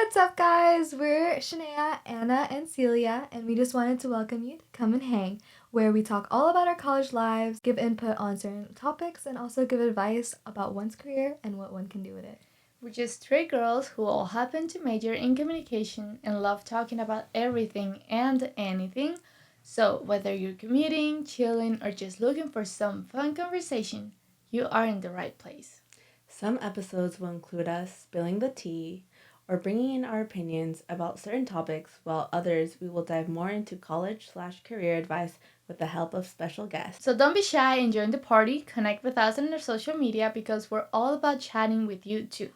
What's up, guys? We're Shania, Anna, and Celia, and we just wanted to welcome you to Come and Hang, where we talk all about our college lives, give input on certain topics, and also give advice about one's career and what one can do with it. We're just three girls who all happen to major in communication and love talking about everything and anything. So, whether you're commuting, chilling, or just looking for some fun conversation, you are in the right place. Some episodes will include us spilling the tea or bringing in our opinions about certain topics, while others we will dive more into college/career advice with the help of special guests. So, don't be shy and join the party. Connect with us on our social media because we're all about chatting with you too.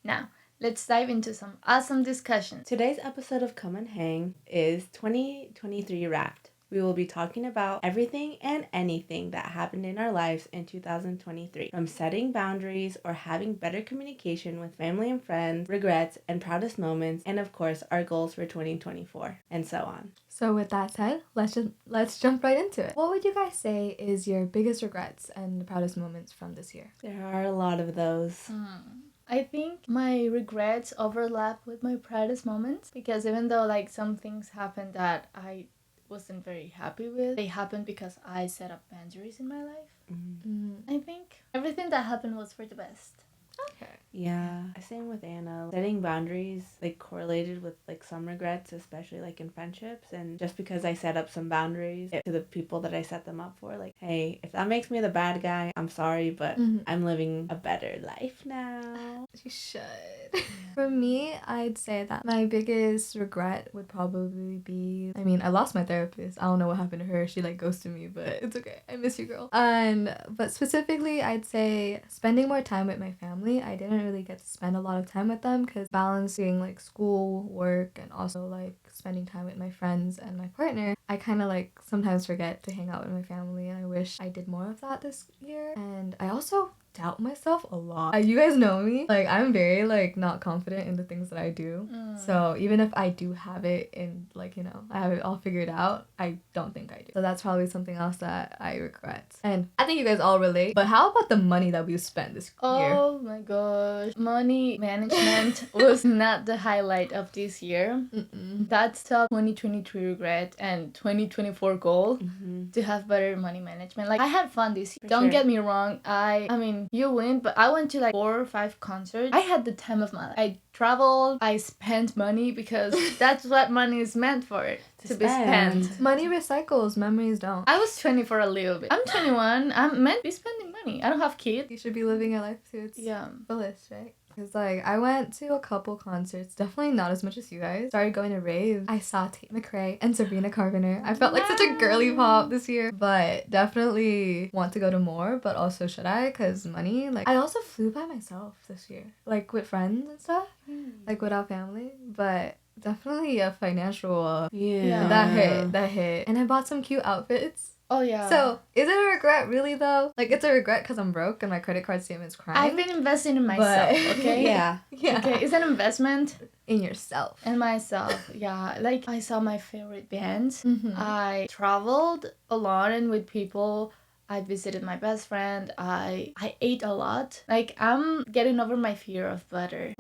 Now, let's dive into some awesome discussions. Today's episode of Come and Hang is 2023 Wrapped. We will be talking about everything and anything that happened in our lives in 2023, from setting boundaries or having better communication with family and friends, regrets and proudest moments, and of course our goals for 2024, and so on. So with that said, let's jump right into it. What would you guys say is your biggest regrets and the proudest moments from this year? There are a lot of those. I think my regrets overlap with my proudest moments because even though some things happened that I wasn't very happy with, they happened because I set up boundaries in my life. I think everything that happened was for the best. Okay. Yeah, same with Anna. Setting boundaries correlated with some regrets, especially in friendships. And just because I set up some boundaries to the people that I set them up for, hey, if that makes me the bad guy, I'm sorry, but I'm living a better life now. You should. For me, I'd say that my biggest regret would probably be, I lost my therapist. I don't know what happened to her. She ghosted me, but it's okay. I miss you, girl. But specifically, I'd say spending more time with my family. I didn't really get to spend a lot of time with them because balancing school, work, and also spending time with my friends and my partner, I kind of sometimes forget to hang out with my family, and I wish I did more of that this year. And I also doubt myself a lot. You guys know me. I'm very not confident in the things that I do. So even if I do have it in I have it all figured out, I don't think I do. So that's probably something else that I regret. And I think you guys all relate. But how about the money that we spent this year? Oh my gosh. Money management was not the highlight of this year. That's top 2023 regret and 2024 goal to have better money management. I had fun this year. Don't get me wrong. I mean, you win, but I went to 4 or 5 concerts. I had the time of my life. I traveled, I spent money because that's what money is meant for, to be spent. Money recycles, memories don't. I was 20 for a little bit. I'm 21. I'm meant to be spending money. I don't have kids. You should be living your life to its fullest, right? Because I went to a couple concerts, definitely not as much as you guys. Started going to raves. I saw Tate McRae and Sabrina Carpenter. I felt like such a girly pop this year, but definitely want to go to more. But also, should I? Because money. I also flew by myself this year, with friends and stuff, without family. But definitely a financial. That hit. And I bought some cute outfits. Oh, yeah. So, is it a regret, really, though? It's a regret because I'm broke and my credit card statement's crying. I've been investing in myself, okay? Yeah. Okay, it's an investment. In yourself. In myself, yeah. I saw my favorite bands. I traveled a lot and with people. I visited my best friend. I ate a lot. I'm getting over my fear of butter.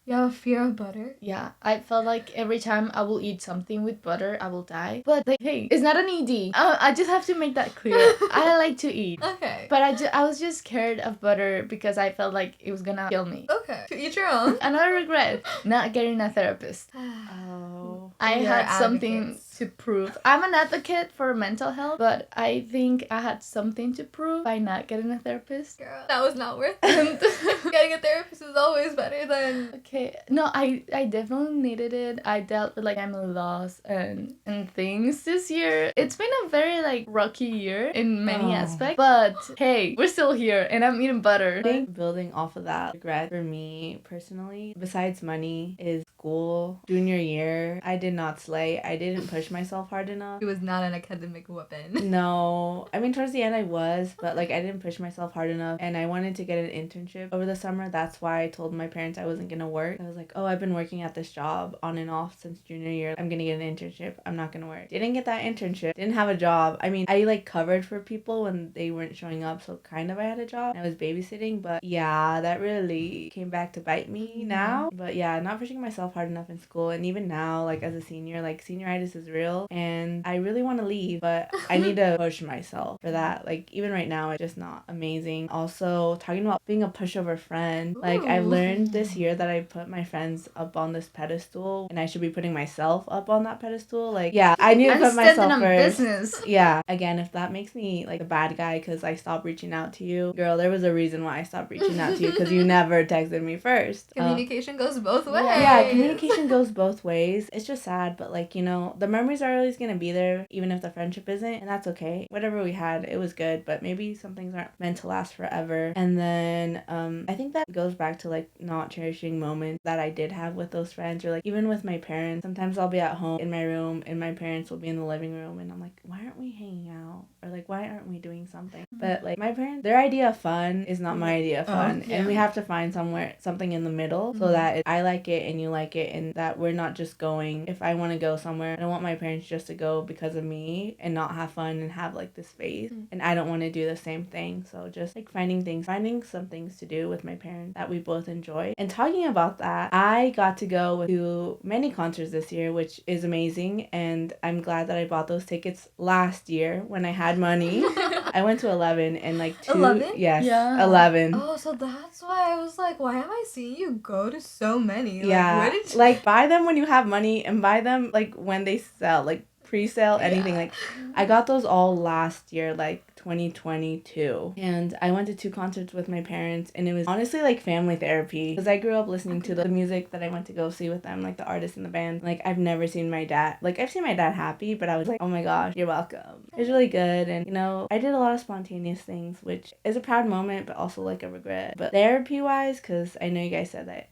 You have a fear of butter? Yeah. I felt every time I will eat something with butter, I will die. But, hey, it's not an ED. I just have to make that clear. I like to eat. Okay. But I was just scared of butter because I felt like it was gonna kill me. Okay. To eat your own. Another regret, not getting a therapist. Oh. I had something to prove. I'm an advocate for mental health, but I think I had something to prove by not getting a therapist. Girl, that was not worth it. Getting a therapist is always better than... Okay. No, I definitely needed it. I dealt with family loss and things this year. It's been a very rocky year in many aspects. But hey, we're still here and I'm eating butter. I think building off of that regret for me personally, besides money, is school. Junior year, I did not slay. I didn't push push myself hard enough. It was not an academic weapon. No. I mean, towards the end I was, but like I didn't push myself hard enough, and I wanted to get an internship over the summer. That's why I told my parents I wasn't gonna work. I was like, oh, I've been working at this job on and off since junior year. I'm gonna get an internship. I'm not gonna work. Didn't get that internship. Didn't have a job. I mean, I like covered for people when they weren't showing up, so kind of I had a job. I was babysitting, but yeah, that really came back to bite me now. But yeah, not pushing myself hard enough in school, and even now, like as a senior, like senioritis is real, and I really want to leave, but I need to push myself for that. Like even right now, it's just not amazing. Also, talking about being a pushover friend, like I learned this year that I put my friends up on this pedestal, and I should be putting myself up on that pedestal. Like, yeah, I need to put myself first. Business. Yeah, again, if that makes me like the bad guy because I stopped reaching out to you, girl, there was a reason why I stopped reaching out to you, because you never texted me first. Communication goes both ways. Yeah, communication goes both ways. It's just sad, but like, you know, the memories are always gonna be there, even if the friendship isn't, and that's okay. Whatever we had, it was good, but maybe some things aren't meant to last forever. And then I think that goes back to like not cherishing moments that I did have with those friends, or like even with my parents. Sometimes I'll be at home in my room and my parents will be in the living room, and I'm like, why aren't we hanging out? Or like, why aren't we doing something? But like my parents, their idea of fun is not my idea of fun, and we have to find something in the middle, so that I like it and you like it, and that we're not just going. If I want to go somewhere, I don't want my parents just to go because of me and not have fun and have like this phase, and I don't want to do the same thing. So just like finding some things to do with my parents that we both enjoy. And talking about that, I got to go to many concerts this year, which is amazing, and I'm glad that I bought those tickets last year when I had money. I went to 11 and like 2. 11? Yes, Yeah. 11. Oh, so that's why I was like, why have I seen you go to so many? Yeah, Like, where did you... like buy them when you have money, and buy them like when they sell, like pre-sale, anything. Like I got those all last year, like 2022, and I went to 2 concerts with my parents, and it was honestly like family therapy, because I grew up listening to the music that I went to go see with them, like the artists and the band. Like I've never seen my dad, like I've seen my dad happy, but I was like, oh my gosh, you're welcome. It was really good, and you know, I did a lot of spontaneous things, which is a proud moment but also like a regret. But therapy wise, because I know you guys said that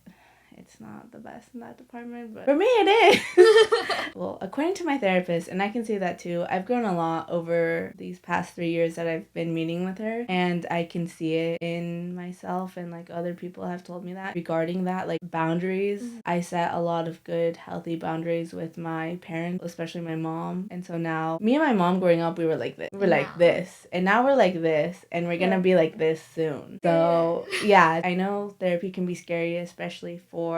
it's not the best in that department, but for me it is. Well, according to my therapist, and I can say that too, I've grown a lot over these past 3 years that I've been meeting with her, and I can see it in myself, and like other people have told me that regarding that, like boundaries. I set a lot of good, healthy boundaries with my parents, especially my mom, and so now me and my mom growing up, we were like this. Like this, and now we're like this, and we're gonna be like this soon. So yeah, I know therapy can be scary, especially for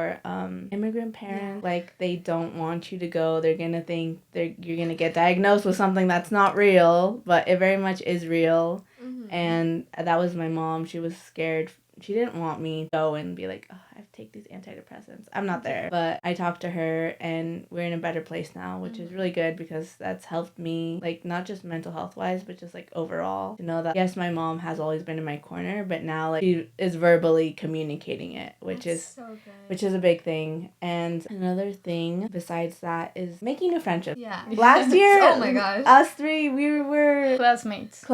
immigrant parents. Like they don't want you to go. They're gonna think you're gonna get diagnosed with something that's not real, but it very much is real. And that was my mom. She was scared. She didn't want me to go and be like, oh, I have to take these antidepressants. I'm not there. But I talked to her, and we're in a better place now, which is really good, because that's helped me, like, not just mental health wise, but just like overall, to know that yes, my mom has always been in my corner, but now like she is verbally communicating it, which is so good. Which is a big thing. And another thing besides that is making new friendships. Yeah. Last year, oh my gosh, us 3, we were Classmates.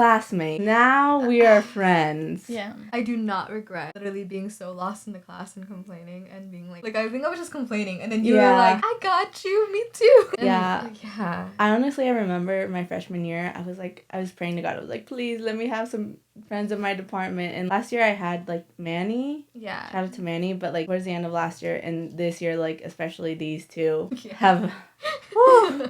Now we are friends. Yeah. I do not regret literally being so lost in the class and complaining and being like I think I was just complaining, and then you were like, I got you, me too. And yeah. I remember my freshman year, I was praying to God. I was like, please let me have some friends in my department. And last year I had like Manny. Yeah. Shout out to Manny, but like towards the end of last year and this year, like especially these two have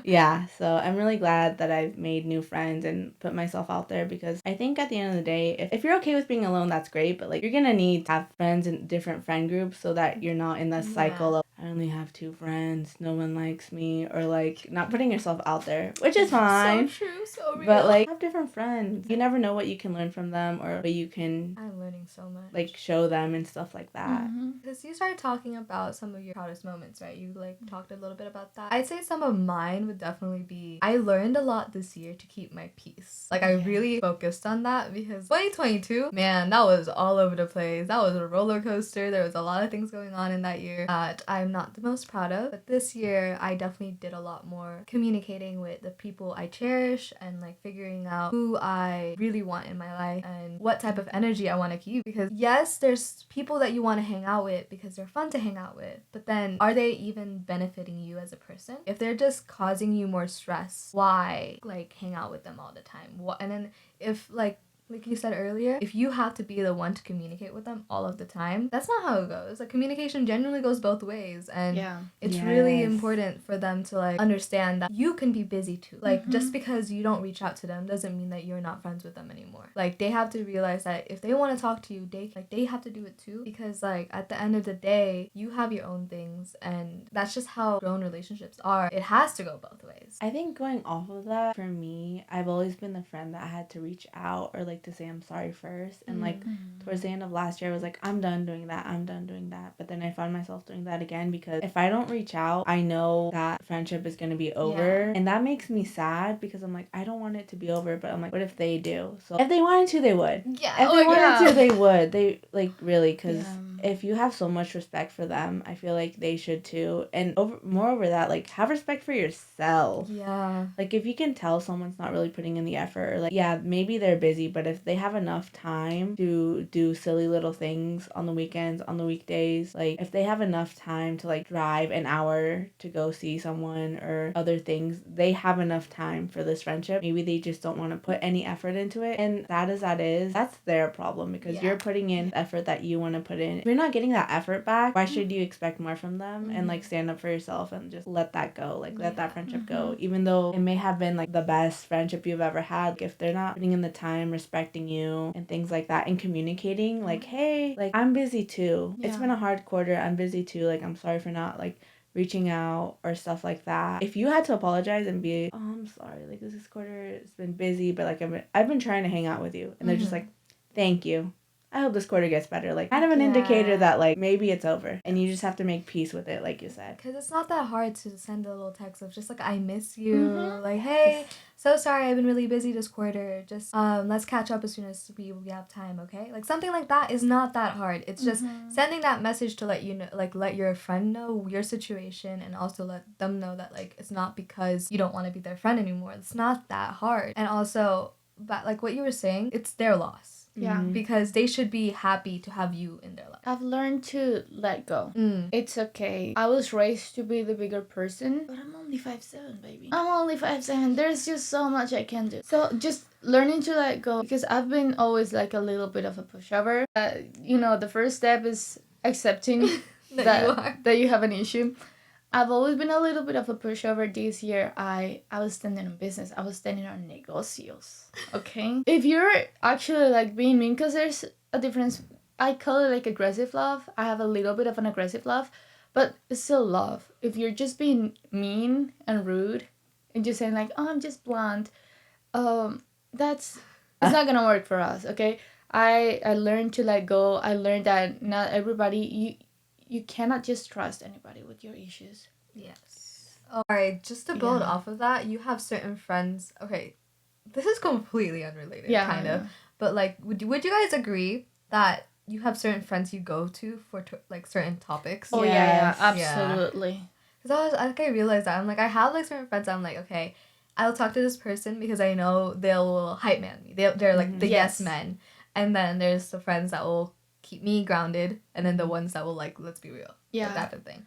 yeah, so I'm really glad that I've made new friends and put myself out there, because I think at the end of the day, if you're okay with being alone, that's great, but like you're gonna need to have friends in different friend groups so that you're not in the cycle of I only have 2 friends, no one likes me, or like not putting yourself out there, which is fine. So true, so real. But like have different friends. You never know what you can learn from them, or what you can I'm learning so much. Like show them and stuff like that. Because you started talking about some of your proudest moments, right? You like talked a little bit about that. I'd say some of mine would definitely be I learned a lot this year to keep my peace. Like I really focused on that, because 2022, man, that was all over the place. That was a roller coaster. There was a lot of things going on in that year that I'm not the most proud of. But this year, I definitely did a lot more communicating with the people I cherish, and like figuring out who I really want in my life, I and what type of energy I want to keep. Because yes, there's people that you want to hang out with because they're fun to hang out with, but then are they even benefiting you as a person? If they're just causing you more stress, why like hang out with them all the time? What? And then if like you said earlier, if you have to be the one to communicate with them all of the time, that's not how it goes. Like communication generally goes both ways, and it's really important for them to like understand that you can be busy too. Like just because you don't reach out to them doesn't mean that you're not friends with them anymore. Like they have to realize that if they want to talk to you, they have to do it too, because like at the end of the day, you have your own things, and that's just how grown relationships are. It has to go both ways. I think going off of that, for me, I've always been the friend that had to reach out or like to say I'm sorry first. And like towards the end of last year, I was like, I'm done doing that. But then I found myself doing that again, because if I don't reach out, I know that friendship is going to be over. And that makes me sad, because I'm like, I don't want it to be over, but I'm like, what if they do? So if they wanted to, they would. Yeah. If they wanted to, they would. They like really, because if you have so much respect for them, I feel like they should too. And moreover that, like, have respect for yourself. Yeah. Like, if you can tell someone's not really putting in the effort, or like, yeah, maybe they're busy, but if they have enough time to do silly little things on the weekends, on the weekdays, like, if they have enough time to like drive an hour to go see someone or other things, they have enough time for this friendship. Maybe they just don't want to put any effort into it. And sad as that is, that's their problem, because you're putting in the effort that you want to put in. If you're not getting that effort back, why should you expect more from them? And like stand up for yourself and just let that go. Like let that friendship go. Even though it may have been like the best friendship you've ever had, like, if they're not putting in the time, respecting you and things like that, and communicating like, hey, like, I'm busy too. It's been a hard quarter. I'm busy too. Like, I'm sorry for not like reaching out or stuff like that. If you had to apologize and be, oh, I'm sorry, like this quarter has been busy, but like I've been trying to hang out with you, and they're just like, thank you, I hope this quarter gets better. Like, kind of an indicator that, like, maybe it's over. And you just have to make peace with it, like you said. Because it's not that hard to send a little text of just, like, I miss you. Like, hey, so sorry, I've been really busy this quarter. Just, let's catch up as soon as we have time, okay? Like, something like that is not that hard. It's just sending that message to let you know, like, let your friend know your situation, and also let them know that, like, it's not because you don't want to be their friend anymore. It's not that hard. And also, but like what you were saying, it's their loss. Yeah. Because they should be happy to have you in their life. I've learned to let go. It's okay. I was raised to be the bigger person, but I'm only 5'7", baby. I'm only 5'7". There's just so much I can do. So just learning to let go, because I've been always like a little bit of a pushover. The first step is accepting that you have an issue. I've always been a little bit of a pushover. This year, I was standing on business. I was standing on negocios. Okay? If you're actually like being mean, because there's a difference. I call it like aggressive love. I have a little bit of an aggressive love, but it's still love. If you're just being mean and rude and just saying like, oh, I'm just blunt, it's not gonna work for us. Okay? I learned to let go. I learned that not everybody, you cannot just trust anybody with your issues. Yes. Alright, just to build off of that, you have certain friends. Okay, this is completely unrelated, kind of. But like, would you guys agree that you have certain friends you go to for like certain topics? Oh yeah, absolutely. Because I realized that I'm like, I have like certain friends. I'm like, okay, I'll talk to this person because I know they'll hype man me. They're like the yes men. And then there's the friends that will keep me grounded, and then the ones that will like, let's be real, that type of thing.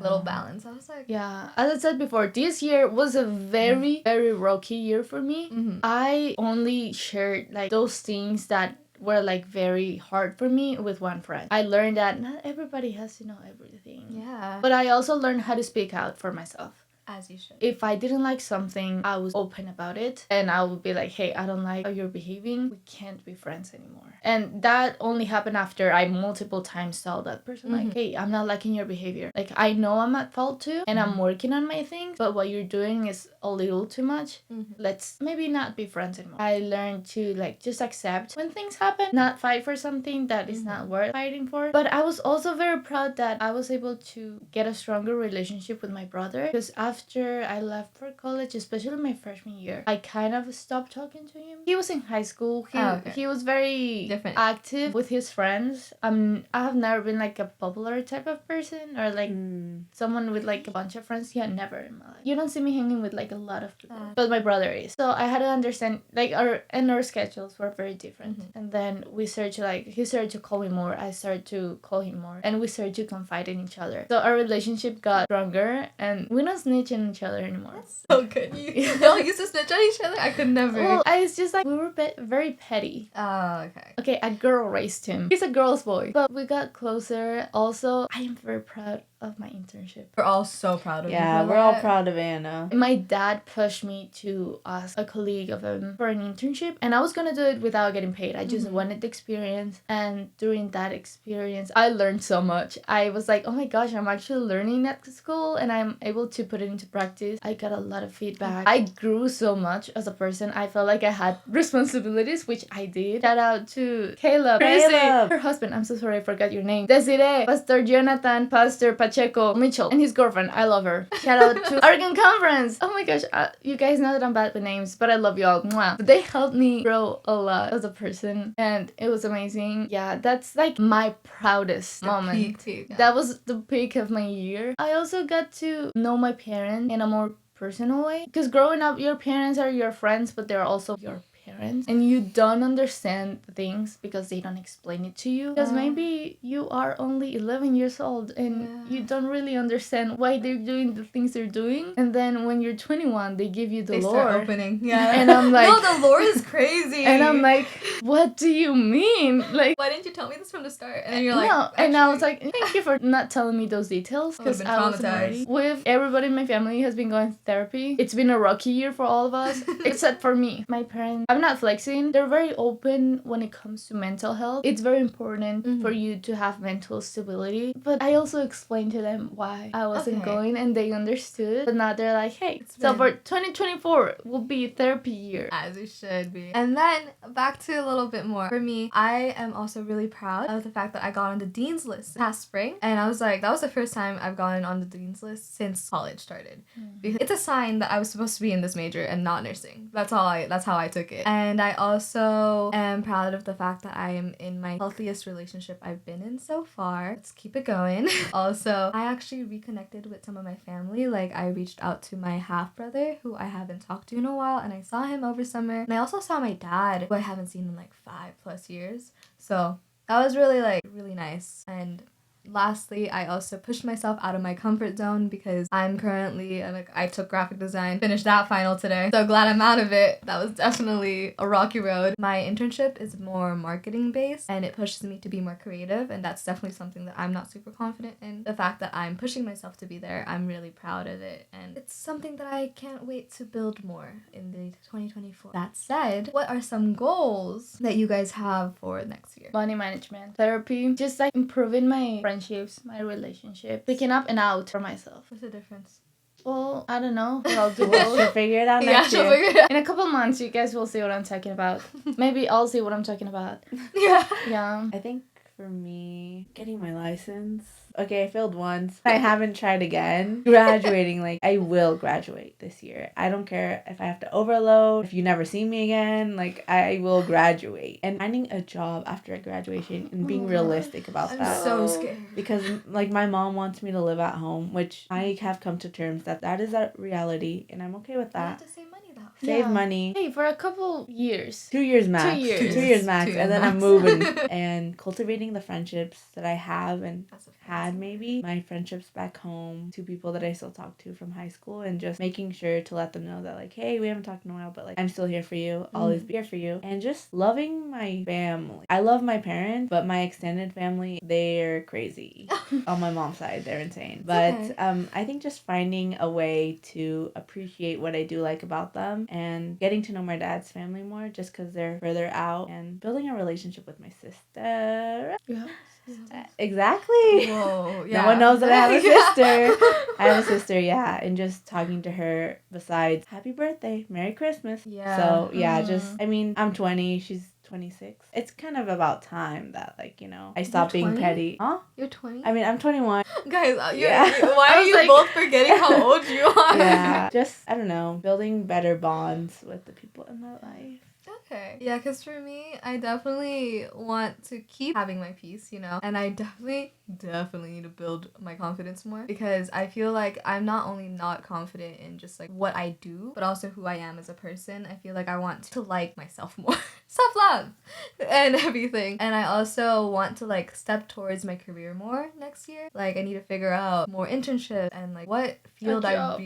Little balance. I was like, as I said before, this year was a very very rocky year for me. I only shared like those things that were like very hard for me with one friend. I learned that not everybody has to know everything, but I also learned how to speak out for myself. As you should. If I didn't like something, I was open about it, and I would be like, hey, I don't like how you're behaving. We can't be friends anymore. And that only happened after I multiple times told that person like, hey, I'm not liking your behavior. Like, I know I'm at fault too, and I'm working on my things, but what you're doing is a little too much. Let's maybe not be friends anymore. I learned to like just accept when things happen, not fight for something that is not worth fighting for. But I was also very proud that I was able to get a stronger relationship with my brother, because I've after I left for college, especially my freshman year, I kind of stopped talking to him. He was in high school. He was very different, active with his friends. I have never been like a popular type of person or like someone with like a bunch of friends. Yeah, never in my life. You don't see me hanging with like a lot of people, but my brother is. So I had to understand like our schedules were very different. And then he started to call me more. I started to call him more, and we started to confide in each other. So our relationship got stronger, and we don't snitch on each other anymore. That's so good. Y'all used to snitch on each other? I could never. Well, it's just like we were very petty. Oh, okay. Okay, a girl raised him. He's a girl's boy. But we got closer. Also, I am very proud of my internship. We're all so proud of you. Yeah, we're all proud of Anna. My dad pushed me to ask a colleague of him for an internship, and I was gonna do it without getting paid. I just wanted the experience, and during that experience, I learned so much. I was like, oh my gosh, I'm actually learning at school, and I'm able to put it into practice. I got a lot of feedback. I grew so much as a person. I felt like I had responsibilities, which I did. Shout out to Caleb. Her husband. I'm so sorry, I forgot your name. Desiree, Pastor Jonathan, Pastor Pacheco, Mitchell, and his girlfriend. I love her. Shout out to Oregon Conference. Oh my gosh, you guys know that I'm bad with names, but I love y'all. Mwah. But they helped me grow a lot as a person, and it was amazing. Yeah, that's like my proudest moment. Peak. Yeah. That was the peak of my year. I also got to know my parents in a more personal way, because growing up, your parents are your friends, but they're also your parents, and you don't understand things because they don't explain it to you, because maybe you are only 11 years old and you don't really understand why they're doing the things they're doing, and then when you're 21 they give you the lore. Start opening. Yeah. And I'm like, no, the lore is crazy. and I'm like, what do you mean? Like, why didn't you tell me this from the start? And then you're like, no. And I was like, thank you for not telling me those details, because been I wasn't ready. traumatized. With everybody in my family has been going to therapy. It's been a rocky year for all of us, except for me. My parents, I'm not flexing. They're very open when it comes to mental health. It's very important for you to have mental stability. But I also explained to them why I wasn't going, and they understood. But now they're like, hey, so for 2024 will be therapy year. As it should be. And then back to a little bit more. For me, I am also really proud of the fact that I got on the Dean's List past spring. And I was like, that was the first time I've gotten on the Dean's List since college started. Because it's a sign that I was supposed to be in this major and not nursing. That's how I took it. And I also am proud of the fact that I am in my healthiest relationship I've been in so far. Let's keep it going. Also, I actually reconnected with some of my family. Like, I reached out to my half brother, who I haven't talked to in a while, and I saw him over summer. And I also saw my dad, who I haven't seen in like 5+ years. So that was really nice. And lastly, I also pushed myself out of my comfort zone, because I'm currently, I took graphic design, finished that final today. So glad I'm out of it. That was definitely a rocky road. My internship is more marketing based, and it pushes me to be more creative, and that's definitely something that I'm not super confident in. The fact that I'm pushing myself to be there, I'm really proud of it, and it's something that I can't wait to build more in the 2024. That said, what are some goals that you guys have for next year? Money management, therapy, just like improving my friendships, my relationship, picking up and out for myself. What's the difference? Well, I don't know. I'll do She'll both. figure it out next year. Figure it out. In a couple months, you guys will see what I'm talking about. Maybe I'll see what I'm talking about. Yeah. I think for me, getting my license. Okay, I failed once. I haven't tried again. Graduating, like, I will graduate this year. I don't care if I have to overload, if you never see me again, like, I will graduate. And finding a job after graduation and being realistic about that. I'm so scared. Because, like, my mom wants me to live at home, which I have come to terms that is a reality, and I'm okay with You have that. to save money though. Save money. Hey, for a couple years. 2 years max. 2 years. 2 years max. 2 And then I'm max. moving. And cultivating the friendships that I have and That's a had maybe. My friendships back home. 2 people that I still talk to from high school. And just making sure to let them know that, like, hey, we haven't talked in a while, but, like, I'm still here for you. I'll always be here for you. And just loving my family. I love my parents, but my extended family, they're crazy. On my mom's side, they're insane. But I think just finding a way to appreciate what I do like about them, and getting to know my dad's family more, just because they're further out, and building a relationship with my sister. Yeah. Exactly. Whoa, yeah. No one knows that I have a sister. I have a sister, yeah. And just talking to her besides happy birthday, Merry Christmas. Yeah. So, yeah, just, I mean, I'm 20, she's 26. It's kind of about time that, like, you know, I stop being 20? petty. Huh? You're 20? I mean, I'm 21. Guys, Yeah. why I are was you like- both forgetting how old you are? Yeah. Just, I don't know, building better bonds with the people in my life. Okay. Yeah, because for me, I definitely want to keep having my peace, you know? And I definitely need to build my confidence more because I feel like I'm not only not confident in just like what I do, but also who I am as a person. I feel like I want to like myself more. Self-love and everything. And I also want to like step towards my career more next year. Like I need to figure out more internships and like what field I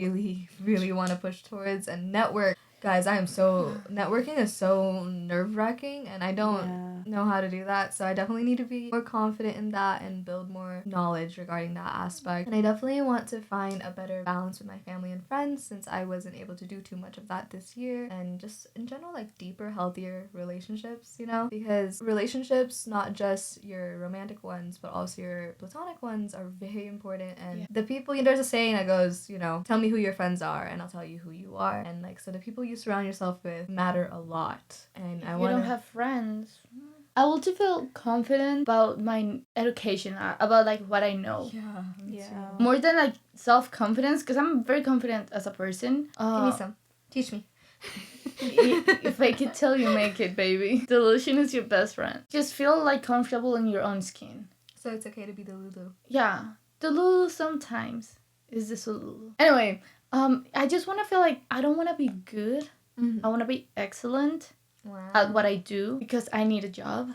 really want to push towards and network. Guys, networking is so nerve-wracking and I don't know how to do that. So I definitely need to be more confident in that and build more knowledge regarding that aspect. And I definitely want to find a better balance with my family and friends since I wasn't able to do too much of that this year. And just in general, like deeper, healthier relationships, you know? Because relationships, not just your romantic ones, but also your platonic ones are very important. And the people, there's a saying that goes, you know, tell me who your friends are and I'll tell you who you are. And like, so the people you surround yourself with matter a lot. And If you don't have friends, I want to feel confident about my education, about like what I know. Yeah. More than like self-confidence, because I'm very confident as a person. Give me some. Teach me. If I could tell you, make it, baby. Delusion is your best friend. Just feel like comfortable in your own skin. So it's okay to be the Lulu. Yeah. The Lulu sometimes is the Sululu. Anyway, I just want to feel like I don't want to be good. Mm-hmm. I want to be excellent Wow. at what I do because I need a job.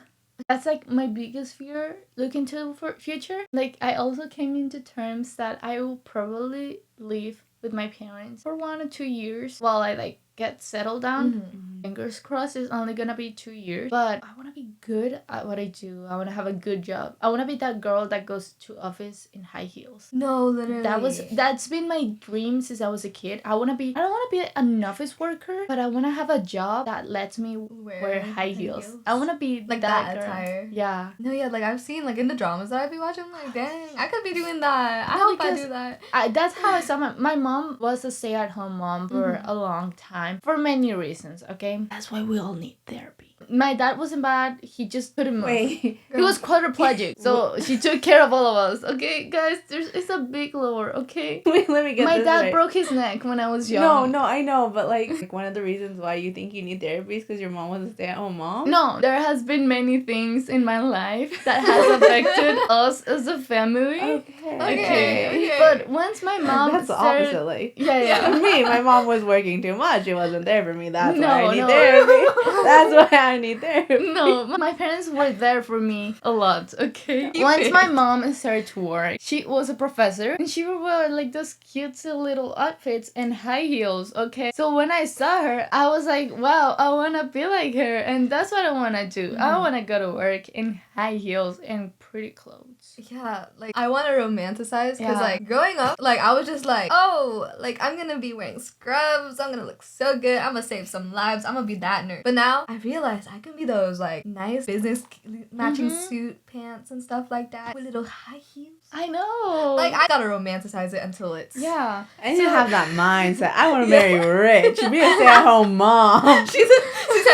That's like my biggest fear looking to the future. Like I also came into terms that I will probably live with my parents for 1 or 2 years while I like get settled down. Mm-hmm. Fingers crossed it's only gonna be 2 years. But I want to be good at what I do. I want to have a good job. I want to be that girl that goes to office in high heels. No, literally. That's been my dream since I was a kid. I don't want to be an office worker, but I want to have a job that lets me wear high heels. I want to be like that girl. attire. Yeah. No, yeah, like I've seen like in the dramas that I've been watching, I'm like, dang, I could be doing that. I No, hope I because do that. That's how I saw my mom was a stay-at-home mom for a long time for many reasons, okay? That's why we all need therapy. My dad wasn't bad. He just couldn't move. Wait. He was quadriplegic, so she took care of all of us. Okay, guys, it's a big lore. Okay. Wait, let me get My this dad right. broke his neck when I was young. No, I know, but like one of the reasons why you think you need therapy is because your mom was a stay-at-home mom? No, there has been many things in my life that has affected us as a family. Okay. But once my mom That's the started, opposite, like. yeah. For me, my mom was working too much. It wasn't there for me. That's why I need No. therapy. That's why I need therapy. No, my parents were there for me a lot, okay? Once my mom started to work, she was a professor and she would wear like those cutesy little outfits and high heels, okay? So when I saw her, I was like, wow, I want to be like her and that's what I want to do. I want to go to work in high heels and pretty clothes. Yeah, like I want to romanticize because like growing up, like I was just like, oh, like I'm gonna be wearing scrubs, I'm gonna look so good, I'm gonna save some lives, I'm gonna be that nerd. But now I realize I can be those like nice business matching suit pants and stuff like that with little high heels. I know. Like I gotta romanticize it until it's yeah. I need to have that mindset. I want to marry rich, be a stay-at-home mom. she's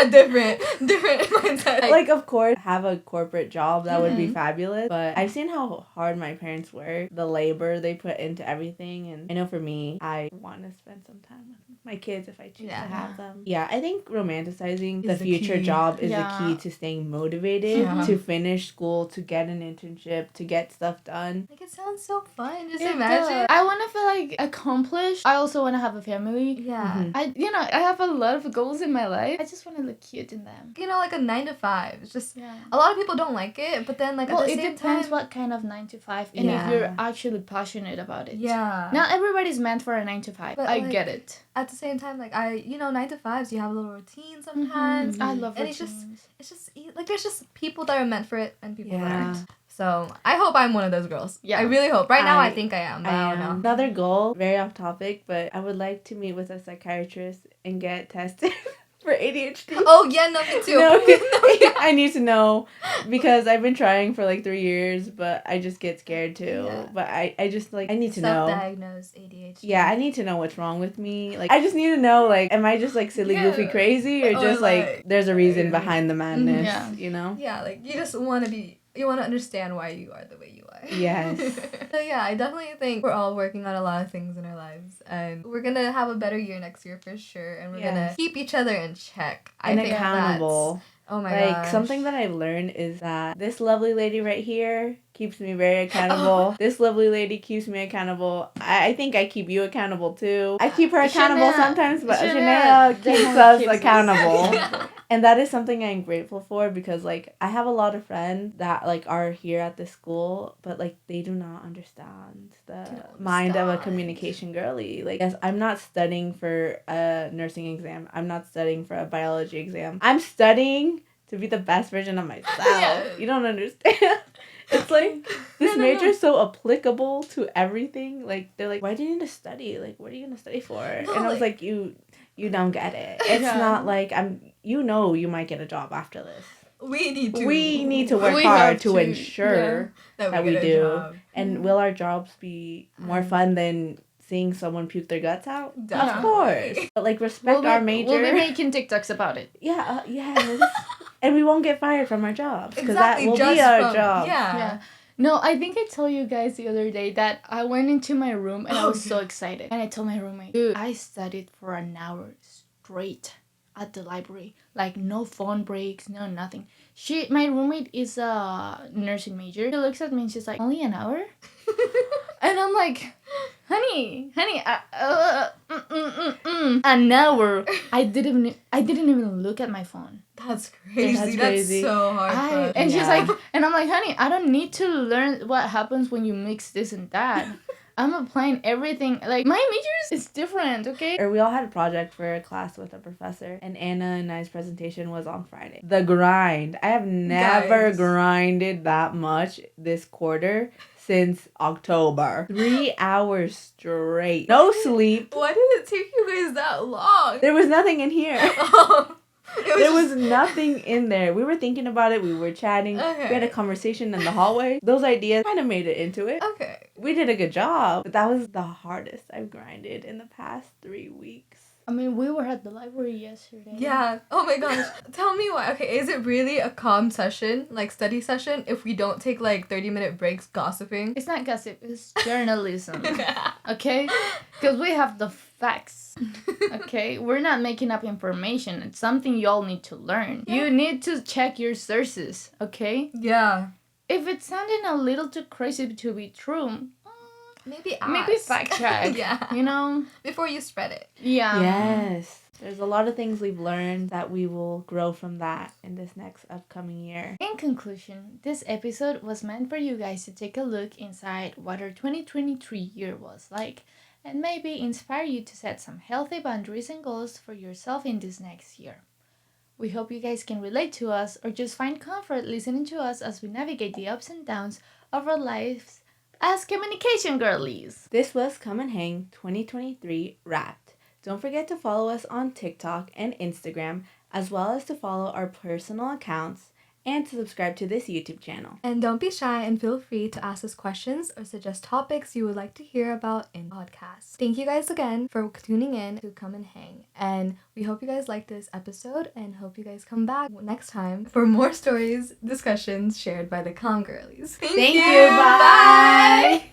a different mindset. Like, of course, have a corporate job, that would be fabulous. But I've seen how hard my parents work, the labor they put into everything. And I know for me, I want to spend some time with my kids if I choose to have them. Yeah, I think romanticizing the future key. job is the key to staying motivated, to finish school, to get an internship, to get stuff done. Like it sounds so fun. Just It imagine. does. I want to feel like accomplished. I also want to have a family. Yeah. I have a lot of goals in my life. I just want to look cute in them. You know, like a 9 to 5. It's just Yeah. a lot of people don't like it, but then like Well, at the it same depends time, what kind of 9 to 5 and if you're actually passionate about it. yeah. Not everybody's meant for a 9 to 5. But, I like, get it. At the same time, like 9 to 5s, you have a little routine sometimes. I love And routines. it's just like there's just people that are meant for it and people that Yeah. aren't. So I hope I'm one of those girls. Yeah. I really hope. Right now, I think I am. But I don't know. Another goal, very off topic, but I would like to meet with a psychiatrist and get tested for ADHD. Oh, yeah, no, me too. No, yeah. I need to know because I've been trying for like 3 years, but I just get scared too. Yeah. But I just like, I need to know. Self-diagnosed ADHD. Yeah, I need to know what's wrong with me. Like, I just need to know, like, am I just like silly, goofy, crazy, or just like there's a reason behind the madness, Yeah. you know? Yeah, like you just want to understand why you are the way you are. Yes. So yeah, I definitely think we're all working on a lot of things in our lives, and we're gonna have a better year next year for sure, and we're gonna keep each other in check. I And think accountable. Oh my god. Like, something that I've learned is that this lovely lady right here keeps me very accountable. This lovely lady keeps me accountable. I think I keep you accountable too. I keep her accountable sometimes, but Shania keeps us accountable. And that is something I'm grateful for because, like, I have a lot of friends that, like, are here at the school, but, like, they do not understand the mind of a communication girly. Like, yes, I'm not studying for a nursing exam. I'm not studying for a biology exam. I'm studying to be the best version of myself. Yeah. You don't understand. It's like, this major is so applicable to everything. Like, they're like, why do you need to study? Like, what are you going to study for? No, and I was like, you don't get it. It's not like you might get a job after this. We need to work hard to ensure that we get a do. job. And will our jobs be more fun than seeing someone puke their guts out? Definitely. Of course. But like, respect our major. We'll be making TikToks about it. Yeah, yes. And we won't get fired from our jobs because Exactly, that will just be our from- job. Yeah. No, I think I told you guys the other day that I went into my room and I was so excited. And I told my roommate, dude, I studied for an hour straight at the library. Like, no phone breaks, no nothing. My roommate is a nursing major. She looks at me and she's like, only an hour? And I'm like, honey, an hour. I didn't even look at my phone. That's crazy. That's so hard. And she's like, and I'm like, honey, I don't need to learn what happens when you mix this and that. I'm applying everything. Like, my majors is different, okay? Or we all had a project for a class with a professor, and Anna and I's presentation was on Friday. The grind. I have never grinded that much this quarter since October. 3 hours straight. No sleep. Why did it take you guys that long? There was nothing in here. There was nothing in there. We were thinking about it. We were chatting. Okay. We had a conversation in the hallway. Those ideas kind of made it into it. Okay. We did a good job. But that was the hardest I've grinded in the past 3 weeks. I mean, we were at the library yesterday. Yeah. Oh my gosh. Tell me why. Okay, is it really a calm session, like study session, if we don't take like 30-minute breaks gossiping? It's not gossip, it's journalism. Okay? Because we have the facts. Okay? We're not making up information. It's something y'all need to learn. Yeah. You need to check your sources. Okay? Yeah. If it's sounding a little too crazy to be true, Maybe fact check. Yeah. You know? Before you spread it. Yeah. Yes. There's a lot of things we've learned that we will grow from that in this next upcoming year. In conclusion, this episode was meant for you guys to take a look inside what our 2023 year was like and maybe inspire you to set some healthy boundaries and goals for yourself in this next year. We hope you guys can relate to us or just find comfort listening to us as we navigate the ups and downs of our lives as communication girlies. This was Come and Hang 2023 Wrapped. Don't forget to follow us on TikTok and Instagram, as well as to follow our personal accounts and to subscribe to this YouTube channel. And don't be shy and feel free to ask us questions or suggest topics you would like to hear about in podcasts. Thank you guys again for tuning in to Come and Hang. And we hope you guys liked this episode and hope you guys come back next time for more stories, discussions shared by the Comm girlies. Thank you. Bye.